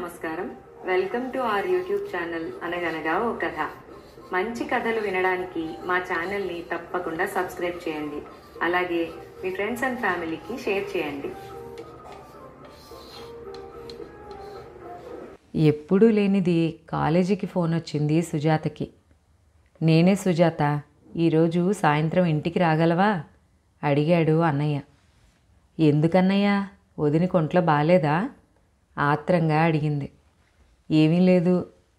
నమస్కారం. Welcome to our YouTube channel అనగనగా ఓ కథ. మంచి కథలు వినడానికి మా ఛానల్ని తప్పకుండా సబ్స్క్రైబ్ చేయండి. అలాగే మీ ఫ్రెండ్స్ అండ్ ఫ్యామిలీకి షేర్ చేయండి. ఎప్పుడూ లేనిది కాలేజీకి ఫోన్ వచ్చింది సుజాతకి. నేనే సుజాత, ఈరోజు సాయంత్రం ఇంటికి రాగలవా అడిగాడు అన్నయ్య. ఎందుకన్నయ్య, వదిన కొంట్లో బాలేదా ఆత్రంగా అడిగింది. ఏమీ లేదు,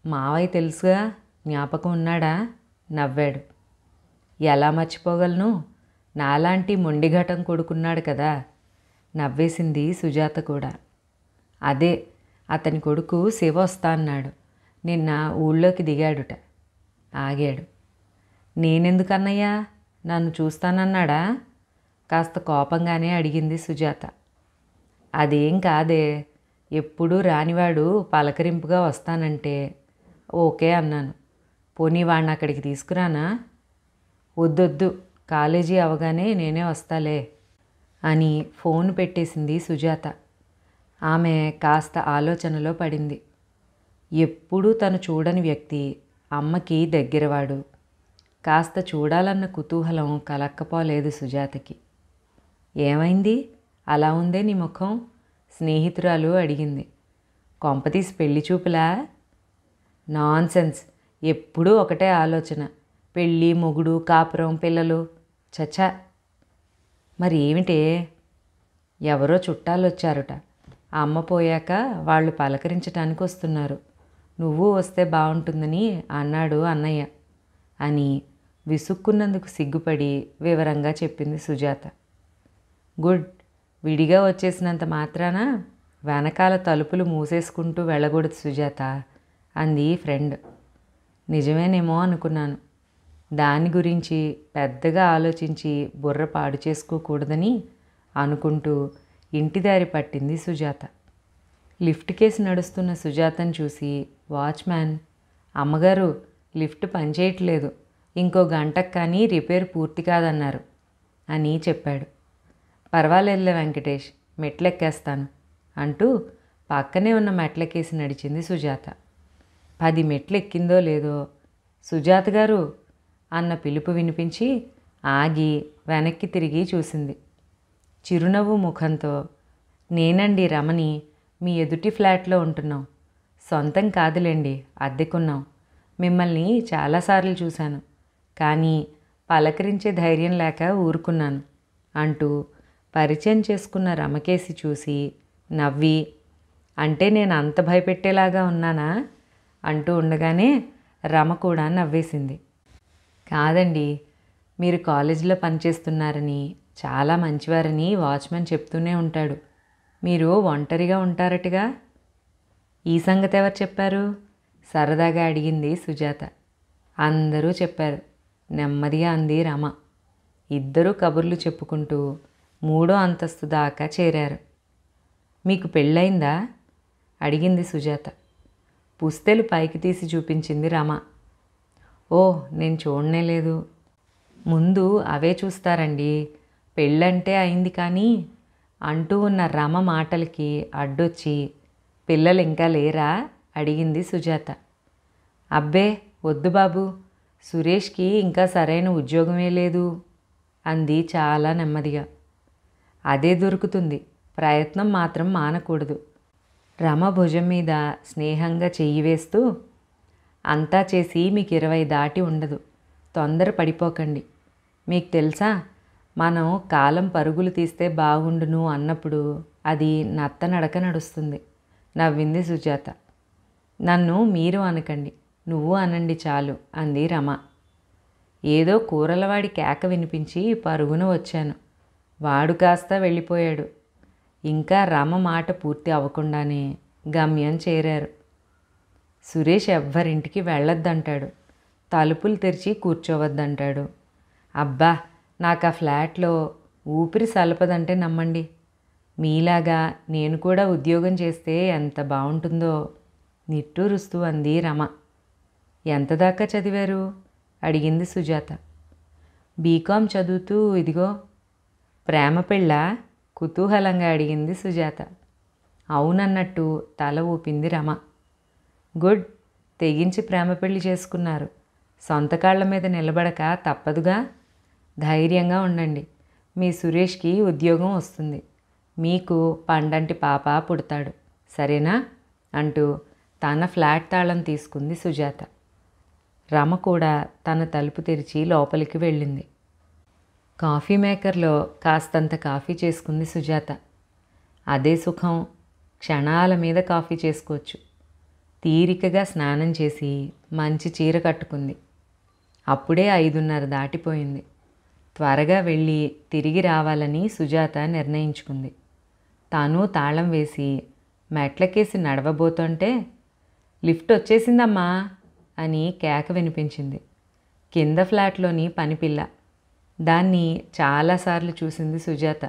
మావయ్య తెలుసుగా, జ్ఞాపకం ఉన్నాడా నవ్వాడు. ఎలా మర్చిపోగలను, నాలాంటి మొండిఘటం కొడుకున్నాడు కదా నవ్వేసింది సుజాత కూడా. అదే, అతని కొడుకు శివ వస్తా అన్నాడు, నిన్న ఊళ్ళోకి దిగాడుట. ఆగాడు. నేనెందుకన్నయ్యా, నన్ను చూస్తానన్నాడా కాస్త కోపంగానే అడిగింది సుజాత. అదేం కాదే, ఎప్పుడూ రానివాడు పలకరింపుగా వస్తానంటే ఓకే అన్నాను. పోనీ వాడిని అక్కడికి తీసుకురానా? వద్దొద్దు, కాలేజీ అవగానే నేనే వస్తాలే అని ఫోన్ పెట్టేసింది సుజాత. ఆమె కాస్త ఆలోచనలో పడింది. ఎప్పుడూ తను చూడని వ్యక్తి అమ్మకి దగ్గరవాడు. కాస్త చూడాలన్న కుతూహలం కలక్కపోలేదు సుజాతకి. ఏమైంది, అలా ఉందే నీ ముఖం స్నేహితురాలు అడిగింది. కొంపతీసి పెళ్లి చూపులా? నాన్సెన్స్, ఎప్పుడూ ఒకటే ఆలోచన, పెళ్ళి, మొగుడు, కాపురం, పిల్లలు. చచ్చా. మరి ఏమిటే? ఎవరో చుట్టాలు వచ్చారుట, అమ్మ పోయాక వాళ్ళు పలకరించటానికి వస్తున్నారు, నువ్వు వస్తే బాగుంటుందని అన్నాడు అన్నయ్య అని విసుక్కున్నందుకు సిగ్గుపడి వివరంగా చెప్పింది సుజాత. గుడ్, విడిగా వచ్చేసినంత మాత్రాన వెనకాల తలుపులు మూసేసుకుంటూ వెళ్ళకూడదు సుజాత అంది ఫ్రెండ్. నిజమేనేమో అనుకున్నాను. దాని గురించి పెద్దగా ఆలోచించి బుర్ర పాడు చేసుకోకూడదని అనుకుంటూ ఇంటిదారి పట్టింది సుజాత. లిఫ్ట్ కేసి నడుస్తున్న సుజాతను చూసి వాచ్మ్యాన్, అమ్మగారు లిఫ్ట్ పనిచేయట్లేదు, ఇంకో గంటకు కానీ రిపేర్ పూర్తి కాదన్నారు అని చెప్పాడు. పర్వాలేదులే వెంకటేష్, మెట్లెక్కేస్తాను అంటూ పక్కనే ఉన్న మెట్లకేసి నడిచింది సుజాత. 10 మెట్లు ఎక్కిందో లేదో సుజాత గారు అన్న పిలుపు వినిపించి ఆగి వెనక్కి తిరిగి చూసింది. చిరునవ్వు ముఖంతో, నేనండి రమణి, మీ ఎదుటి ఫ్లాట్లో ఉంటున్నాం. సొంతం కాదులేండి, అద్దెకున్నాం. మిమ్మల్ని చాలాసార్లు చూశాను, కానీ పలకరించే ధైర్యం లేక ఊరుకున్నాను అంటూ పరిచయం చేసుకున్న రమకేసి చూసి నవ్వి, అంటే నేను అంత భయపెట్టేలాగా ఉన్నానా అంటూ ఉండగానే రమ కూడా నవ్వేసింది. కాదండి, మీరు కాలేజీలో పనిచేస్తున్నారని, చాలా మంచివారని వాచ్మెన్ చెప్తూనే ఉంటాడు. మీరు ఒంటరిగా ఉంటారటగా. ఈ సంగతి ఎవరు చెప్పారు సరదాగా అడిగింది సుజాత. అందరూ చెప్పారు నెమ్మదిగా అంది రమ. ఇద్దరూ కబుర్లు చెప్పుకుంటూ 3వ అంతస్తు దాకా చేరారు. మీకు పెళ్ళయిందా అడిగింది సుజాత. పుస్తెలు పైకి తీసి చూపించింది రమ. ఓ, నేను చూడనే లేదు. ముందు అవే చూస్తారండి, పెళ్ళంటే అయింది కానీ అంటూ ఉన్న రమ మాటలకి అడ్డొచ్చి, పిల్లలు ఇంకా లేరా అడిగింది సుజాత. అబ్బే వద్దు బాబు, సురేష్కి ఇంకా సరైన ఉద్యోగమే లేదు అంది చాలా నెమ్మదిగా. అదే దొరుకుతుంది, ప్రయత్నం మాత్రం మానకూడదు. రమ భుజం మీద స్నేహంగా చెయ్యి వేస్తూ, అంతా చేసి మీకు 20 దాటి ఉండదు, తొందర పడిపోకండి. మీకు తెలుసా, మనం కాలం పరుగులు తీస్తే బాగుండును అన్నప్పుడు అది నత్తనడక నడుస్తుంది నవ్వింది సుజాత. నన్ను మీరు అనకండి, నువ్వు అనండి చాలు అంది రమ. ఏదో కూరలవాడి కేక వినిపించి పరుగున వచ్చాను, వాడు కాస్త వెళ్ళిపోయాడు. ఇంకా రమ మాట పూర్తి అవ్వకుండానే గమ్యం చేరారు. సురేష్ ఎవ్వరింటికి వెళ్ళొద్దంటాడు, తలుపులు తెరిచి కూర్చోవద్దంటాడు. అబ్బా, నాకు ఆ ఫ్లాట్లో ఊపిరి సలపదంటే నమ్మండి. మీలాగా నేను కూడా ఉద్యోగం చేస్తే ఎంత బాగుంటుందో నిట్టూరుస్తూ అంది రమ. ఎంత దాకా చదివారు అడిగింది సుజాత. బీకాం చదువుతూ ఇదిగో. ప్రేమ పెళ్ళా కుతూహలంగా అడిగింది సుజాత. అవునన్నట్టు తల ఊపింది రమ. గుడ్, తెగించి ప్రేమ పెళ్లి చేసుకున్నారు. సొంత కాళ్ల మీద నిలబడక తప్పదుగా. ధైర్యంగా ఉండండి. మీ సురేష్కి ఉద్యోగం వస్తుంది. మీకు పండంటి పాప పుడతాడు. సరేనా అంటూ తన ఫ్లాట్ తాళం తీసుకుంది సుజాత. రమ కూడా తన తలుపు తెరిచి లోపలికి వెళ్ళింది. కాఫీ మేకర్లో కాస్తంత కాఫీ చేసుకుంది సుజాత. అదే సుఖం. క్షణాల మీద కాఫీ చేసుకోవచ్చు. తీరికగా స్నానం చేసి మంచి చీర కట్టుకుంది. అప్పుడే 5:30 దాటిపోయింది. త్వరగా వెళ్ళి తిరిగి రావాలని సుజాత నిర్ణయించుకుంది. తాను తాళం వేసి మెట్లకేసి నడవబోతుంటే లిఫ్ట్ వచ్చేసిందమ్మా అని కేక వినిపించింది. కింద ఫ్లాట్లోని పనిపిల్ల. దాన్ని చాలాసార్లు చూసింది సుజాత.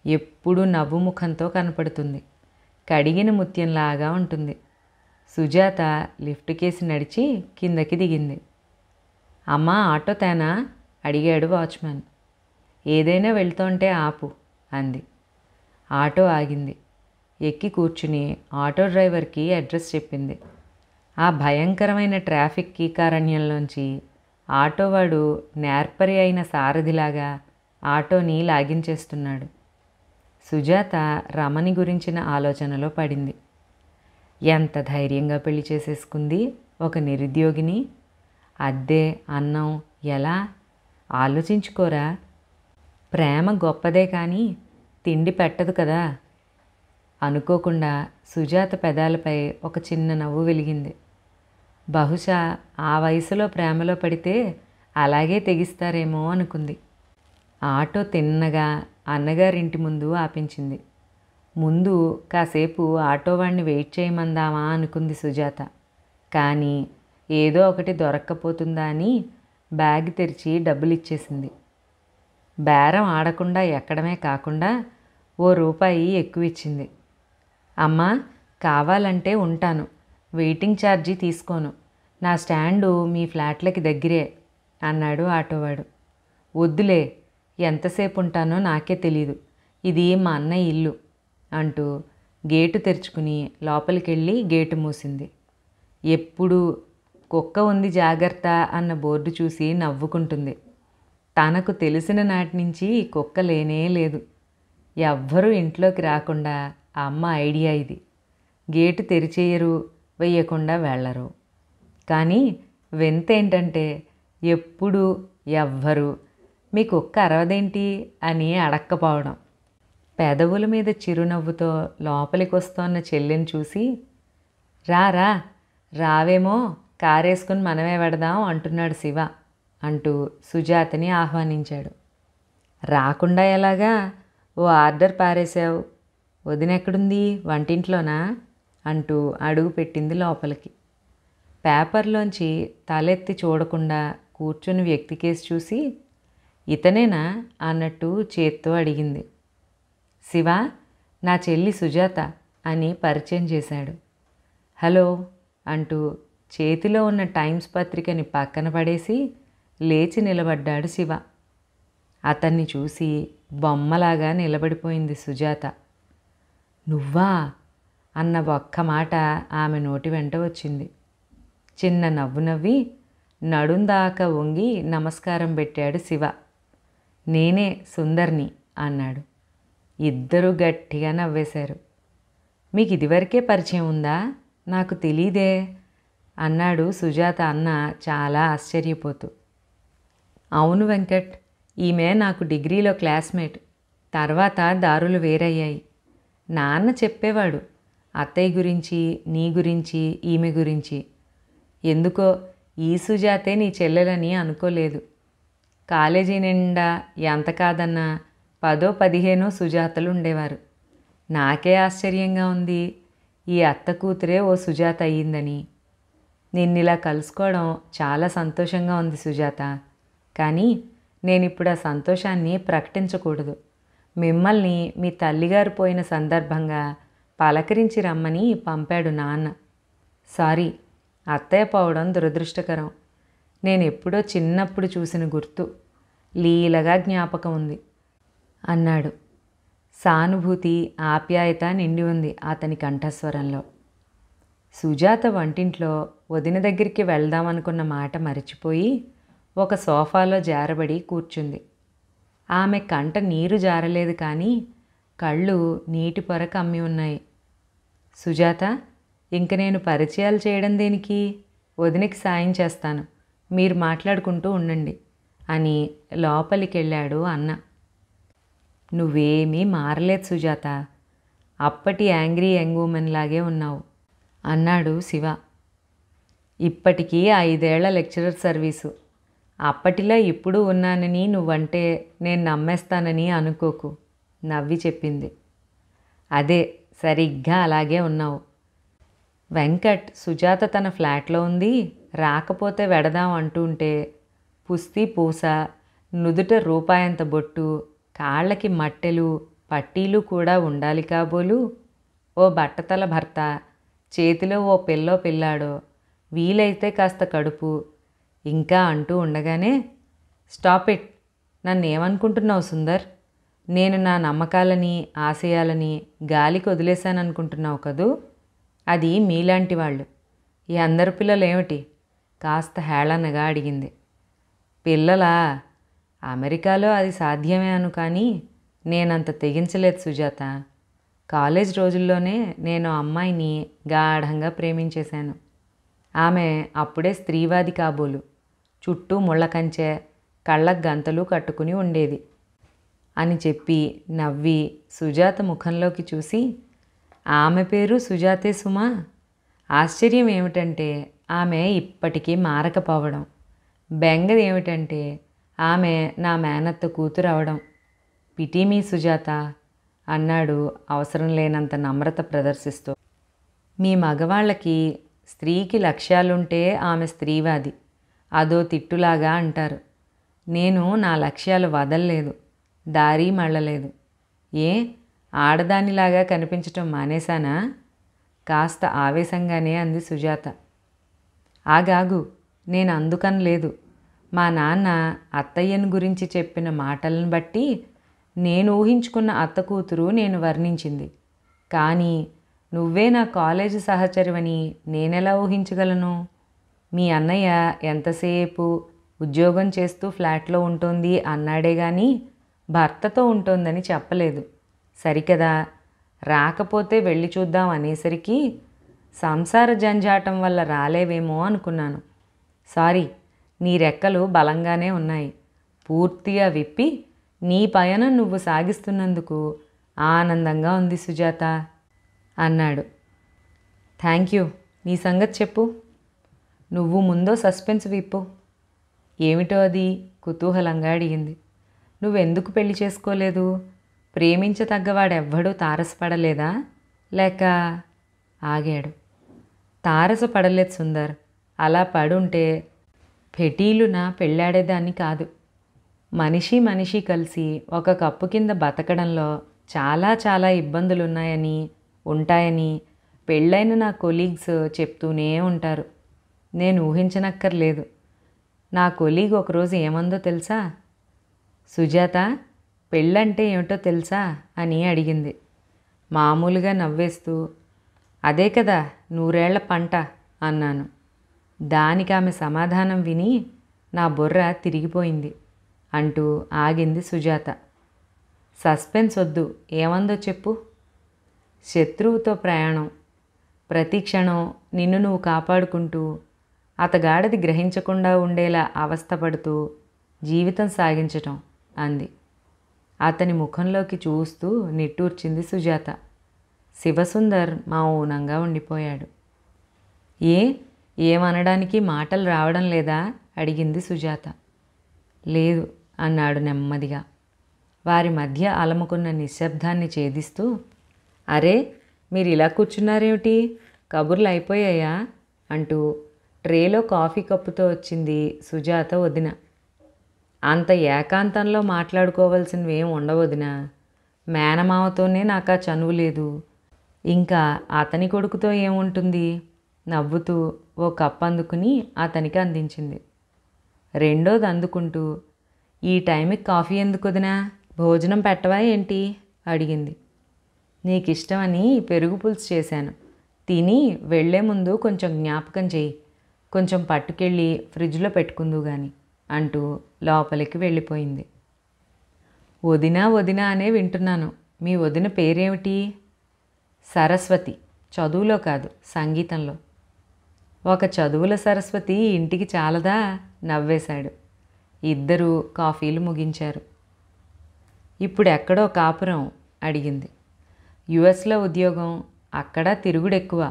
ఎప్పుడూ నవ్వు ముఖంతో కనపడుతుంది. కడిగిన ముత్యంలాగా ఉంటుంది. సుజాత లిఫ్ట్ కేసి నడిచి కిందకి దిగింది. అమ్మా, ఆటో తేనా అడిగాడు వాచ్మెన్. ఏదైనా వెళ్తుంటే ఆపు అంది. ఆటో ఆగింది. ఎక్కి కూర్చుని ఆటో డ్రైవర్కి అడ్రస్ చెప్పింది. ఆ భయంకరమైన ట్రాఫిక్ కీకారణ్యంలోంచి ఆటోవాడు నేర్పరి అయిన సారథిలాగా ఆటోని లాగించేస్తున్నాడు. సుజాత రమణి గురించిన ఆలోచనలో పడింది. ఎంత ధైర్యంగా పెళ్లి చేసేసుకుంది ఒక నిరుద్యోగిని. అద్దె, అన్నం ఎలా ఆలోచించుకోరా? ప్రేమ గొప్పదే కానీ తిండి పెట్టదు కదా. అనుకోకుండా సుజాత పెదాలపై ఒక చిన్న నవ్వు వెలిగింది. బహుశా ఆ వయసులో ప్రేమలో పడితే అలాగే తెగిస్తారేమో అనుకుంది. ఆటో తిన్నగా అన్నగారింటి ముందు ఆపించింది. ముందు కాసేపు ఆటోవాడిని వెయిట్ చేయమందామా అనుకుంది సుజాత. కానీ ఏదో ఒకటి దొరక్కపోతుందా అని బ్యాగ్ తెరిచి డబ్బులు ఇచ్చేసింది. బేరం ఆడకుండా ఎక్కడమే కాకుండా ₹1 ఎక్కువ ఇచ్చింది. అమ్మా, కావాలంటే ఉంటాను. వెయిటింగ్ ఛార్జీ తీసుకోను. నా స్టాండు మీ ఫ్లాట్లకి దగ్గరే అన్నాడు ఆటోవాడు. వద్దులే, ఎంతసేపు ఉంటానో నాకే తెలీదు. ఇది మా అన్నయ్య ఇల్లు అంటూ గేటు తెరుచుకుని లోపలికెళ్ళి గేటు మూసింది. ఎప్పుడు కుక్క ఉంది జాగ్రత్త అన్న బోర్డు చూసి నవ్వుకుంటుంది. తనకు తెలిసిన నాటి నుంచి కుక్క లేనే లేదు. ఎవ్వరూ ఇంట్లోకి రాకుండా అమ్మ ఐడియా ఇది. గేటు తెరిచేయరు, వెయ్యకుండా వెళ్ళరు. కానీ వింత ఏంటంటే ఎప్పుడు ఎవ్వరు మీ కుక్క అరవదేంటి అని అడక్కపోవడం. పెదవుల మీద చిరునవ్వుతో లోపలికి వస్తోన్న చెల్లెని చూసి రా రావేమో, కారేసుకుని మనమే వెడదాం అంటున్నాడు శివ అంటూ సుజాతని ఆహ్వానించాడు. రాకుండా ఎలాగా? ఓ ఆర్డర్ పారేశావు. వదినెక్కడుంది? వంటింట్లోనా అంటూ అడుగు పెట్టింది లోపలికి. పేపర్లోంచి తలెత్తి చూడకుండా కూర్చుని వ్యక్తి కేసి చూసి ఇతనేనా అన్నట్టు చేత్తో అడిగింది. శివ, నా చెల్లి సుజాత అని పరిచయం చేశాడు. హలో అంటూ చేతిలో ఉన్న టైమ్స్ పత్రికని పక్కన పడేసి లేచి నిలబడ్డాడు శివ. అతన్ని చూసి బొమ్మలాగా నిలబడిపోయింది సుజాత. నువ్వా అన్న ఒక్క మాట ఆమె నోటి వెంట వచ్చింది. చిన్న నవ్వు నవ్వి నడుందాకా వంగి నమస్కారం పెట్టాడు శివ. నేనే సుందర్ని అన్నాడు. ఇద్దరూ గట్టిగా నవ్వేశారు. మీకు ఇదివరకే పరిచయం ఉందా? నాకు తెలీదే అన్నాడు సుజాత అన్న చాలా ఆశ్చర్యపోతూ. అవును వెంకట్, ఈమె నాకు డిగ్రీలో క్లాస్మేట్. తర్వాత దారులు వేరయ్యాయి. నాన్న చెప్పేవాడు అత్తయ్య గురించి, నీ గురించి, ఈమె గురించి. ఎందుకో ఈ సుజాతే నీ చెల్లెలని అనుకోలేదు. కాలేజీ నిండా ఎంత కాదన్నా 10-15 సుజాతలు ఉండేవారు. నాకే ఆశ్చర్యంగా ఉంది ఈ అత్త కూతురే ఓ సుజాత అయ్యిందని. నిన్నిలా కలుసుకోవడం చాలా సంతోషంగా ఉంది సుజాత. కానీ నేనిప్పుడు ఆ సంతోషాన్ని ప్రకటించకూడదు. మిమ్మల్ని మీ తల్లిగారు పోయిన సందర్భంగా పలకరించి రమ్మని పంపాడు నాన్న. సారీ, అత్తయ్య పోవడం దురదృష్టకరం. నేను ఎప్పుడో చిన్నప్పుడు చూసిన గుర్తు లీలగా జ్ఞాపకం ఉంది అన్నాడు. సానుభూతి, ఆప్యాయత నిండి ఉంది అతని కంఠస్వరంలో. సుజాత వంటింట్లో వదిన దగ్గరికి వెళ్దామనుకున్న మాట మరిచిపోయి ఒక సోఫాలో జారబడి కూర్చుంది. ఆమె కంట నీరు జారలేదు, కానీ కళ్ళు నీటి పొర కమ్మి ఉన్నాయి. సుజాత, ఇంక నేను పరిచయాలు చేయడం దేనికి? వదినకి సాయం చేస్తాను, మీరు మాట్లాడుకుంటూ ఉండండి అని లోపలికెళ్ళాడు అన్న. నువ్వేమీ మారలేదు సుజాత, అప్పటి యాంగ్రీ యంగ్ ఉమెన్ లాగే ఉన్నావు అన్నాడు శివ. ఇప్పటికీ 5 ఏళ్ల లెక్చరర్ సర్వీసు. అప్పటిలా ఇప్పుడు ఉన్నానని నువ్వంటే నేను నమ్మేస్తానని అనుకోకు, నవ్వి చెప్పింది. అదే, సరిగ్గా అలాగే ఉన్నావు. వెంకట్ సుజాత తన ఫ్లాట్లో ఉంది, రాకపోతే వెడదాం అంటుంటే పుస్తీ పూస, నుదుట రూపాయంత బొట్టు, కాళ్ళకి మట్టెలు పట్టీలు కూడా ఉండాలి కాబోలు, ఓ బట్టతల భర్త, చేతిలో ఓ పిల్లో పిల్లాడో, వీలైతే కాస్త కడుపు, ఇంకా అంటూ ఉండగానే, స్టాప్ ఇట్, నన్నేమనుకుంటున్నావు సుందర్? నేను నా నమ్మకాలని ఆశయాలని గాలికి వదిలేశాననుకుంటున్నావు కదూ? అది మీలాంటి వాళ్ళు. ఈ అందరు పిల్లలు ఏమిటి? కాస్త హేళనగా అడిగింది. పిల్లలా? అమెరికాలో అది సాధ్యమే అను, కానీ నేనంత తెగించలేదు సుజాత. కాలేజ్ రోజుల్లోనే నేను అమ్మాయిని గాఢంగా ప్రేమించేశాను. ఆమె అప్పుడే స్త్రీవాది కాబోలు, చుట్టూ ముళ్ళకంచె, కళ్ళకు గంతలు కట్టుకుని ఉండేది అని చెప్పి నవ్వి సుజాత ముఖంలోకి చూసి, ఆమె పేరు సుజాతే సుమా. ఆశ్చర్యం ఏమిటంటే ఆమె ఇప్పటికీ మారకపోవడం, బెంగ ఏమిటంటే ఆమె నా మేనత్త కూతురు అవడం. పిటీ మీ సుజాత అన్నాడు అవసరం లేనంత నమ్రత ప్రదర్శిస్తూ. మీ మగవాళ్ళకి స్త్రీకి లక్ష్యాలుంటే ఆమె స్త్రీవాది, అదో తిట్టులాగా అంటారు. నేను నా లక్ష్యాలు వదల్లేదు, దారి మళ్ళలేదు. ఏ, ఆడదానిలాగా కనిపించటం మానేశానా? కాస్త ఆవేశంగానే అంది సుజాత. ఆగాగు, నేను అందుకనలేదు. మా నాన్న అత్తయ్యను గురించి చెప్పిన మాటలను బట్టి నేను ఊహించుకున్న అత్త కూతురు నేను వర్ణించింది. కానీ నువ్వే నా కాలేజీ సహచరివని నేనెలా ఊహించగలను? మీ అన్నయ్య ఎంతసేపు ఉద్యోగం చేస్తూ ఫ్లాట్లో ఉంటుంది అన్నాడే కానీ భర్తతో ఉంటోందని చెప్పలేదు. సరికదా, రాకపోతే వెళ్ళి చూద్దాం అనేసరికి సంసార జంజాటం వల్ల రాలేవేమో అనుకున్నాను. సారీ, నీ రెక్కలు బలంగానే ఉన్నాయి. పూర్తిగా విప్పి నీ పయనం నువ్వు సాగిస్తున్నందుకు ఆనందంగా ఉంది సుజాత అన్నాడు. Thank you. నీ సంగతి చెప్పు. నువ్వు ముందో సస్పెన్స్ విప్పు. ఏమిటో అది? కుతూహలంగా అడిగింది. నువ్వెందుకు పెళ్లి చేసుకోలేదు? ప్రేమించతగ్గవాడెవ్వడూ తారసపడలేదా? లేక? ఆగాడు. తారసపడలేదు సుందర్. అలా పడుంటే పెటీలున పెళ్ళాడేదాన్ని కాదు. మనిషి మనిషి కలిసి ఒక కప్పు కింద బతకడంలో చాలా చాలా ఇబ్బందులున్నాయని ఉంటాయని పెళ్ళైన నా కొలీగ్స్ చెప్తూనే ఉంటారు. నేను ఊహించనక్కర్లేదు. నా కొలీగ్ ఒకరోజు ఏమందో తెలుసా? సుజాత, పెళ్ళంటే ఏమిటో తెలుసా అని అడిగింది. మామూలుగా నవ్వేస్తూ, అదే కదా 100 ఏళ్ల పంట అన్నాను. దానికి ఆమె సమాధానం విని నా బుర్ర తిరిగిపోయింది అంటూ ఆగింది సుజాత. సస్పెన్స్ వద్దు, ఏమందో చెప్పు. శత్రువుతో ప్రయాణం, ప్రతి క్షణం నిన్ను నువ్వు కాపాడుకుంటూ అతగాడది గ్రహించకుండా ఉండేలా అవస్థపడుతూ జీవితం సాగించటం అంది. అతని ముఖంలోకి చూస్తూ నిట్టూర్చింది సుజాత. శివసుందర్ మౌనంగా ఉండిపోయాడు. ఏమనడానికి మాటలు రావడం లేదా అడిగింది సుజాత. లేదు అన్నాడు నెమ్మదిగా. వారి మధ్య అలముకున్న నిశ్శబ్దాన్ని ఛేదిస్తూ, అరే, మీరు ఇలా కూర్చున్నారేమిటి? కబుర్లు అయిపోయాయా అంటూ ట్రేలో కాఫీ కప్పుతో వచ్చింది సుజాత వదిన. అంత ఏకాంతంలో మాట్లాడుకోవాల్సినవేం ఉండవదినా. మేనమావతోనే నాకా చనువు లేదు, ఇంకా అతని కొడుకుతో ఏముంటుంది? నవ్వుతూ ఓ కప్పు అందుకుని అతనికి అందించింది. రెండోది అందుకుంటూ, ఈ టైంకి కాఫీ ఎందుకు వదినా? భోజనం పెట్టవా ఏంటి అడిగింది. నీకిష్టమని పెరుగు పులుసు చేశాను. తిని వెళ్లే ముందు కొంచెం జ్ఞాపకం చెయ్యి. కొంచెం పట్టుకెళ్ళి ఫ్రిడ్జ్లో పెట్టుకుందు గాని అంటూ లోపలికి వెళ్ళిపోయింది. వదినా వదినా అనే వింటున్నాను. మీ వదిన పేరేమిటి? సరస్వతి. చదువులో కాదు, సంగీతంలో. ఒక చదువుల సరస్వతి ఇంటికి చాలదా? నవ్వేశాడు. ఇద్దరూ కాఫీలు ముగించారు. ఇప్పుడు ఎక్కడో కాపురం? అడిగింది. యుఎస్లో ఉద్యోగం. అక్కడ తిరుగుడెక్కువ.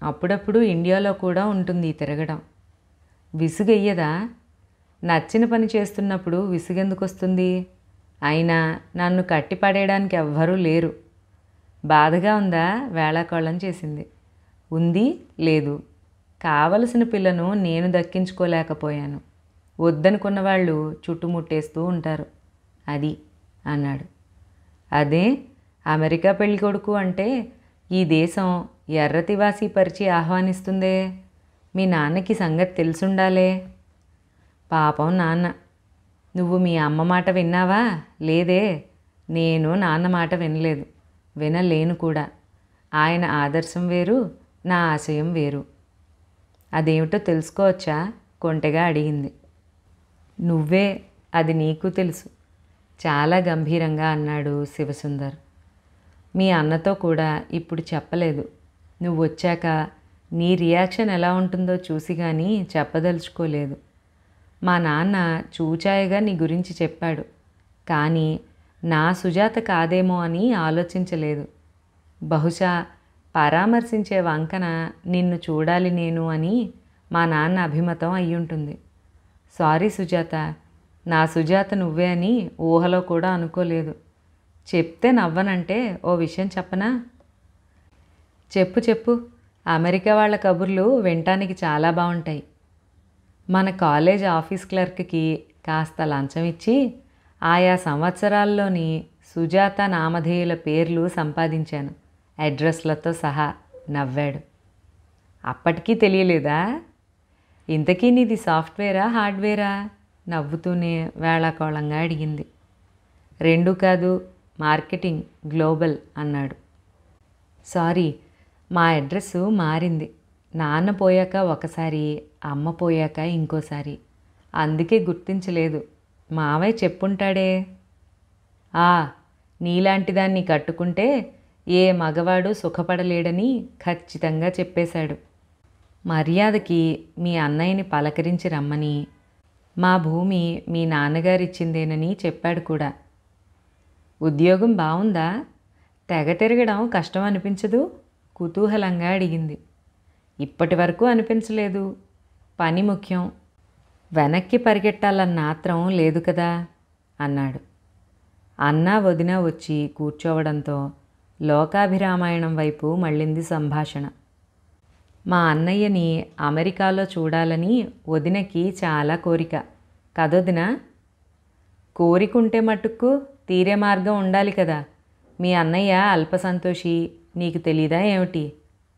అప్పుడప్పుడు ఇండియాలో కూడా ఉంటుంది తిరగడం. విసుగెయ్యదా? నచ్చిన పని చేస్తున్నప్పుడు విసుగెందుకు వస్తుంది? అయినా నన్ను కట్టిపడేయడానికి ఎవ్వరూ లేరు. బాధగా ఉందా? వేళాకోళం చేసింది. ఉంది, లేదు. కావలసిన పిల్లను నేను దక్కించుకోలేకపోయాను. వద్దనుకున్న వాళ్ళు చుట్టుముట్టేస్తూ ఉంటారు. అది అన్నాడు. అదే అమెరికా పెళ్ళికొడుకు అంటే ఈ దేశం ఎర్రతివాసి పరిచి ఆహ్వానిస్తుందే. మీ నాన్నకి సంగతి తెలుసుండాలే. పాపం నాన్న. నువ్వు మీ అమ్మ మాట విన్నావా? లేదే. నేను నాన్న మాట వినలేదు, వినలేను కూడా. ఆయన ఆదర్శం వేరు, నా ఆశయం వేరు. అదేమిటో తెలుసుకోవచ్చా? కొంటెగా అడిగింది. నువ్వే, అది నీకు తెలుసు. చాలా గంభీరంగా అన్నాడు శివసుందర్. మీ అన్నతో కూడా ఇప్పుడు చెప్పలేదు. నువ్వు వచ్చాక నీ రియాక్షన్ ఎలా ఉంటుందో చూసి కానీ చెప్పదలుచుకోలేదు. మా నాన్న చూచాయగా నీ గురించి చెప్పాడు, కానీ నా సుజాత కాదేమో అని ఆలోచించలేదు. బహుశా పరామర్శించే వంకన నిన్ను చూడాలి నేను అని మా నాన్న అభిమతం అయ్యుంటుంది. సారీ సుజాత, నా సుజాత నువ్వే అని ఊహలో కూడా అనుకోలేదు. చెప్తే నవ్వనంటే ఓ విషయం చెప్పనా? చెప్పు చెప్పు. అమెరికా వాళ్ళ కబుర్లు వినటానికి చాలా బాగుంటాయి. మన కాలేజ్ ఆఫీస్ క్లర్క్కి కాస్త లంచం ఇచ్చి ఆయా సంవత్సరాల్లోని సుజాత నామధేయుల పేర్లు సంపాదించాను, అడ్రస్లతో సహా. నవ్వాడు. అప్పటికీ తెలియలేదా? ఇంతకీ నీది సాఫ్ట్వేరా హార్డ్వేరా? నవ్వుతూనే వేళాకోళంగా అడిగింది. రెండూ కాదు, మార్కెటింగ్, గ్లోబల్ అన్నాడు. సారీ, మా అడ్రస్సు మారింది. నాన్న పోయాక ఒకసారి, అమ్మ పోయాక ఇంకోసారి. అందుకే గుర్తించలేదు. మావయ్య చెప్పుంటాడే. నీలాంటి దాన్ని కట్టుకుంటే ఏ మగవాడు సుఖపడలేడని ఖచ్చితంగా చెప్పేశాడు. మర్యాదకి మీ అన్నయ్యని పలకరించి రమ్మని, మా భూమి మీ నాన్నగారిచ్చిందేనని చెప్పాడు కూడా. ఉద్యోగం బావుందా? తెగ తిరగడం కష్టం అనిపించదు? కుతూహలంగా అడిగింది. ఇప్పటి వరకు అనిపించలేదు. పని ముఖ్యం. వెనక్కి పరిగెట్టాలన్న ఆత్రం లేదు కదా అన్నాడు. అన్నా వదిన వచ్చి కూర్చోవడంతో లోకాభిరామాయణం వైపు మళ్ళింది సంభాషణ. మా అన్నయ్యని అమెరికాలో చూడాలని వదినకి చాలా కోరిక కదొదినా? కోరికుంటే మట్టుకు తీరే మార్గం ఉండాలి కదా. మీ అన్నయ్య అల్పసంతోషి, నీకు తెలీదా ఏమిటి?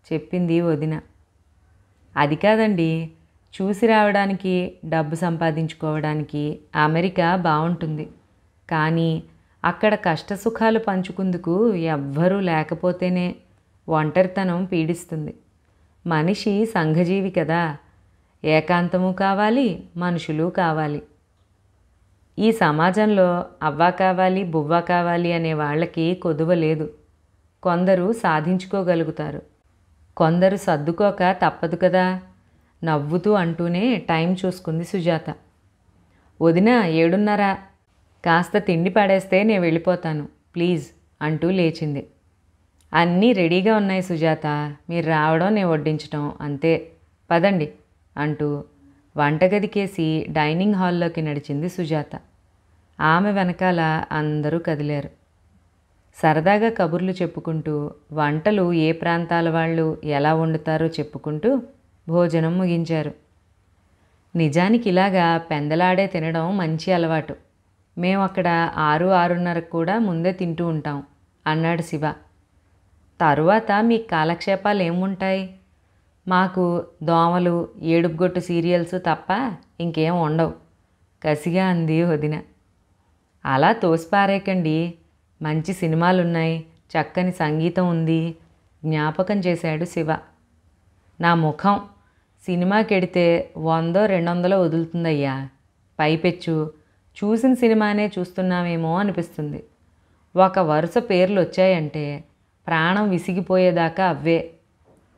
చెప్పింది వదిన. అది కాదండి, చూసి రావడానికి, డబ్బు సంపాదించుకోవడానికి అమెరికా బాగుంటుంది. కానీ అక్కడ కష్టసుఖాలు పంచుకుందుకు ఎవ్వరూ లేకపోతేనే ఒంటరితనం పీడిస్తుంది. మనిషి సంఘజీవి కదా. ఏకాంతము కావాలి, మనుషులు కావాలి. ఈ సమాజంలో అవ్వ కావాలి, బువ్వ కావాలి అనే వాళ్ళకి కొదువ లేదు. కొందరు సాధించుకోగలుగుతారు, కొందరు సర్దుకోక తప్పదు కదా. నవ్వుతూ అంటూనే టైం చూసుకుంది సుజాత. వదిన 7:30. కాస్త తిండి పడేస్తే నేను వెళ్ళిపోతాను ప్లీజ్ అంటూ లేచింది. అన్నీ రెడీగా ఉన్నాయి సుజాత, మీరు రావడం నేను వడ్డించడం అంతే, పదండి అంటూ వంటగదికేసి డైనింగ్ హాల్లోకి నడిచింది సుజాత. ఆమె వెనకాల అందరూ కదిలారు. సరదాగా కబుర్లు చెప్పుకుంటూ, వంటలు ఏ ప్రాంతాల వాళ్ళు ఎలా వండుతారో చెప్పుకుంటూ భోజనం ముగించారు. నిజానికి ఇలాగా పెందలాడే తినడం మంచి అలవాటు. మేము అక్కడ 6-6:30 కూడా ముందే తింటూ ఉంటాం అన్నాడు శివ. తరువాత మీ కాలక్షేపాలు ఏముంటాయి? మాకు దోమలు, ఏడుపుగొట్టు సీరియల్స్ తప్ప ఇంకేం ఉండవు కసిగా అంది వదిన. అలా తోసిపారేయకండి. మంచి సినిమాలున్నాయి, చక్కని సంగీతం ఉంది, జ్ఞాపకం చేశాడు శివ. నా ముఖం సినిమాకెడితే 100-200 వదులుతుందయ్యా. పైపెచ్చు చూసిన సినిమానే చూస్తున్నామేమో అనిపిస్తుంది. ఒక వరుస పేర్లు వచ్చాయంటే ప్రాణం విసిగిపోయేదాకా అవే.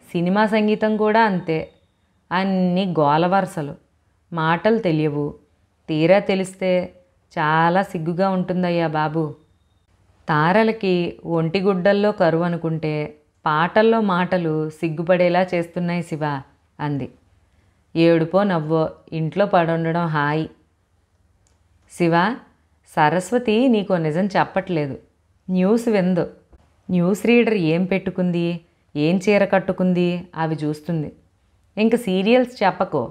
సినిమా సంగీతం కూడా అంతే. అన్ని గోల వరుసలు, మాటలు తెలియవు. తీరా తెలిస్తే చాలా సిగ్గుగా ఉంటుందయ్యా బాబు. తారలకి ఒంటిగుడ్డల్లో కరువు అనుకుంటే పాటల్లో మాటలు సిగ్గుపడేలా చేస్తున్నాయి శివ అంది. ఏడుపో నవ్వో ఇంట్లో పడుండడం హాయి. శివ, సరస్వతి నీకో నిజం చెప్పట్లేదు. న్యూస్ విందు. న్యూస్ రీడర్ ఏం పెట్టుకుంది, ఏం చీర కట్టుకుంది అవి చూస్తుంది. ఇంక సీరియల్స్ చెప్పకో.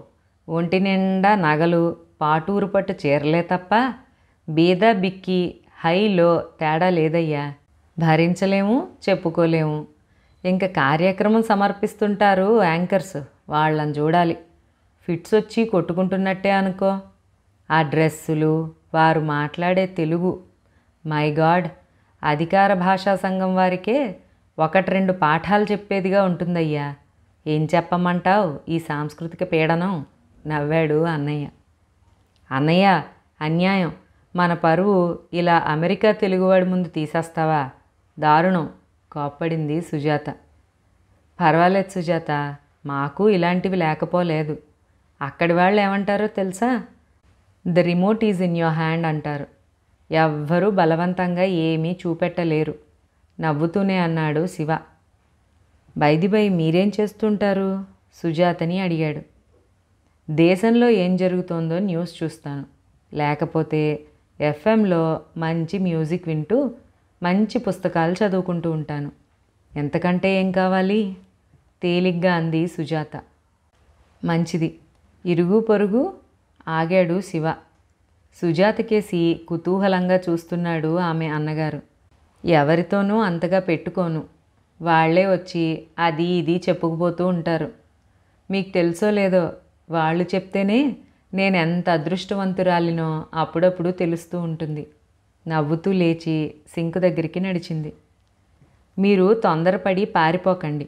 ఒంటి నిండా నగలు, పాటూరు పట్టు చీరలే తప్ప బీద బిక్కి హైలో తేడా లేదయ్యా. భరించలేము, చెప్పుకోలేము. ఇంక కార్యక్రమం సమర్పిస్తుంటారు యాంకర్స్, వాళ్ళని చూడాలి. ఫిట్స్ వచ్చి కొట్టుకుంటున్నట్టే అనుకో. ఆ డ్రెస్సులు, వారు మాట్లాడే తెలుగు, మై గాడ్, అధికార భాషా సంఘం వారికే 1-2 పాఠాలు చెప్పేదిగా ఉంటుందయ్యా. ఏం చెప్పమంటావు ఈ సాంస్కృతిక పీడనం? నవ్వాడు అన్నయ్య. అన్నయ్య, అన్యాయం. మన పరువు ఇలా అమెరికా తెలుగువాడి ముందు తీసేస్తావా? దారుణం, కోప్పడింది సుజాత. పర్వాలేదు సుజాత, మాకు ఇలాంటివి లేకపోలేదు. అక్కడి వాళ్ళు ఏమంటారో తెలుసా? The remote is in your hand అంటారు. ఎవ్వరూ బలవంతంగా ఏమీ చూపెట్టలేరు. నవ్వుతూనే అన్నాడు శివ. బై మీరేం చేస్తుంటారు? సుజాతని అడిగాడు. దేశంలో ఏం జరుగుతోందో న్యూస్ చూస్తాను, లేకపోతే ఎఫ్ఎంలో మంచి మ్యూజిక్ వింటూ మంచి పుస్తకాలు చదువుకుంటూ ఉంటాను. ఎంతకంటే ఏం కావాలి? తేలిగ్గా అంది సుజాత. మంచిది. ఇరుగు పొరుగు? ఆగాడు శివ. సుజాతకేసి కుతూహలంగా చూస్తున్నాడు ఆమె అన్నగారు. ఎవరితోనూ అంతగా పెట్టుకోను. వాళ్లే వచ్చి అది ఇది చెప్పుకుపోతూ ఉంటారు. మీకు తెలుసో లేదో, వాళ్ళు చెప్తేనే నేను ఎంత అదృష్టవంతురాలినో అప్పుడప్పుడు తెలుస్తూ ఉంటుంది. నవ్వుతూ లేచి సింకు దగ్గరికి నడిచింది. మీరు తొందరపడి పారిపోకండి.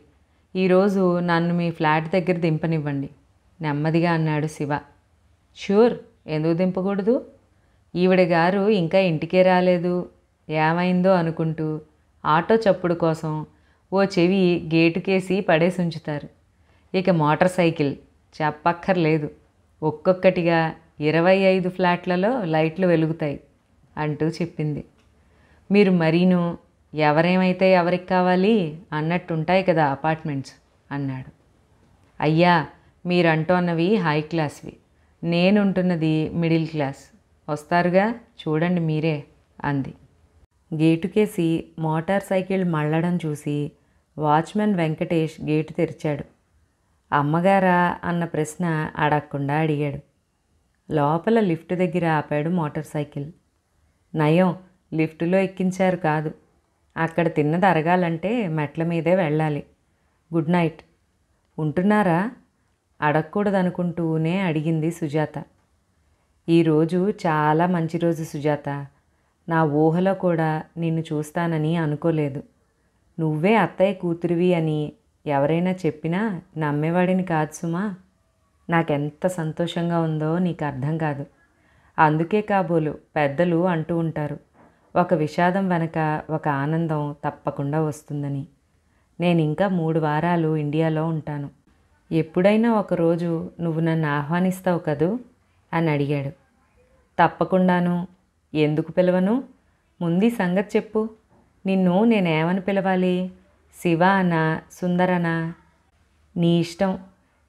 ఈరోజు నన్ను మీ ఫ్లాట్ దగ్గర దింపనివ్వండి, నెమ్మదిగా అన్నాడు శివ. ష్యూర్, ఎందుకు దింపకూడదు? ఈవిడ గారు ఇంకా ఇంటికే రాలేదు. ఏమైందో అనుకుంటూ ఆటో చప్పుడు కోసం ఓ చెవి గేటుకేసి పడేసి ఉంచుతారు. ఇక మోటార్ సైకిల్ చెప్పక్కర్లేదు. ఒక్కొక్కటిగా 25 ఫ్లాట్లలో లైట్లు వెలుగుతాయి అంటూ చెప్పింది. మీరు మరీను ఎవరేమైతే ఎవరికి కావాలి అన్నట్టుంటాయి కదా అపార్ట్మెంట్స్ అన్నాడు. అయ్యా, మీరంటోన్నవి హై క్లాస్వి, నేనుంటున్నది మిడిల్ క్లాస్. వస్తారుగా, చూడండి మీరే అంది. గేటుకేసి మోటార్ సైకిల్ మళ్ళడం చూసి వాచ్మెన్ వెంకటేష్ గేటు తెరిచాడు. అమ్మగారా అన్న ప్రశ్న అడగకుండా అడిగాడు. లోపల లిఫ్ట్ దగ్గర ఆపాడు మోటార్ సైకిల్. నయం, లిఫ్టులో ఎక్కించారు కాదు. అక్కడ తిన్నది అరగాలంటే మెట్ల మీదే వెళ్ళాలి. Good night. ఉంటున్నారా? అడగకూడదనుకుంటూనే అడిగింది సుజాత. ఈరోజు చాలా మంచి రోజు సుజాత. నా ఊహలో కూడా నిన్ను చూస్తానని అనుకోలేదు. నువ్వే అత్తయ్య కూతురివి అని ఎవరైనా చెప్పినా నమ్మేవాడిని కాదు సుమా. నాకెంత సంతోషంగా ఉందో నీకు అర్థం కాదు. అందుకే కాబోలు పెద్దలు అంటూ ఉంటారు, ఒక విషాదం వెనక ఒక ఆనందం తప్పకుండా వస్తుందని. నేను ఇంకా 3 వారాలు ఇండియాలో ఉంటాను. ఎప్పుడైనా ఒకరోజు నువ్వు నన్ను ఆహ్వానిస్తావు కదూ అని అడిగాడు. తప్పకుండాను. ఎందుకు పిలవను? ముందు సంగతి చెప్పు. నిన్ను నేనేమని పిలవాలి? శివ అనా, సుందరనా? నీ ఇష్టం.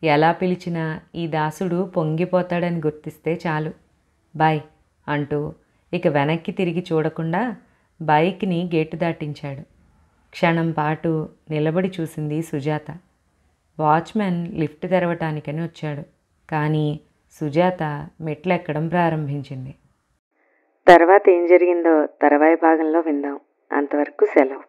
ఎలా పిలిచినా ఈ దాసుడు పొంగిపోతాడని గుర్తిస్తే చాలు. బాయ్ అంటూ ఇక వెనక్కి తిరిగి చూడకుండా బైక్ని గేటు దాటించాడు. క్షణం పాటు నిలబడి చూసింది సుజాత. వాచ్మెన్ లిఫ్ట్ తెరవటానికని వచ్చాడు. కానీ సుజాత మెట్లెక్కడం ప్రారంభించింది. తర్వాత ఏం జరిగిందో తర్వాయి భాగంలో విందాం. అంతవరకు సెలవు.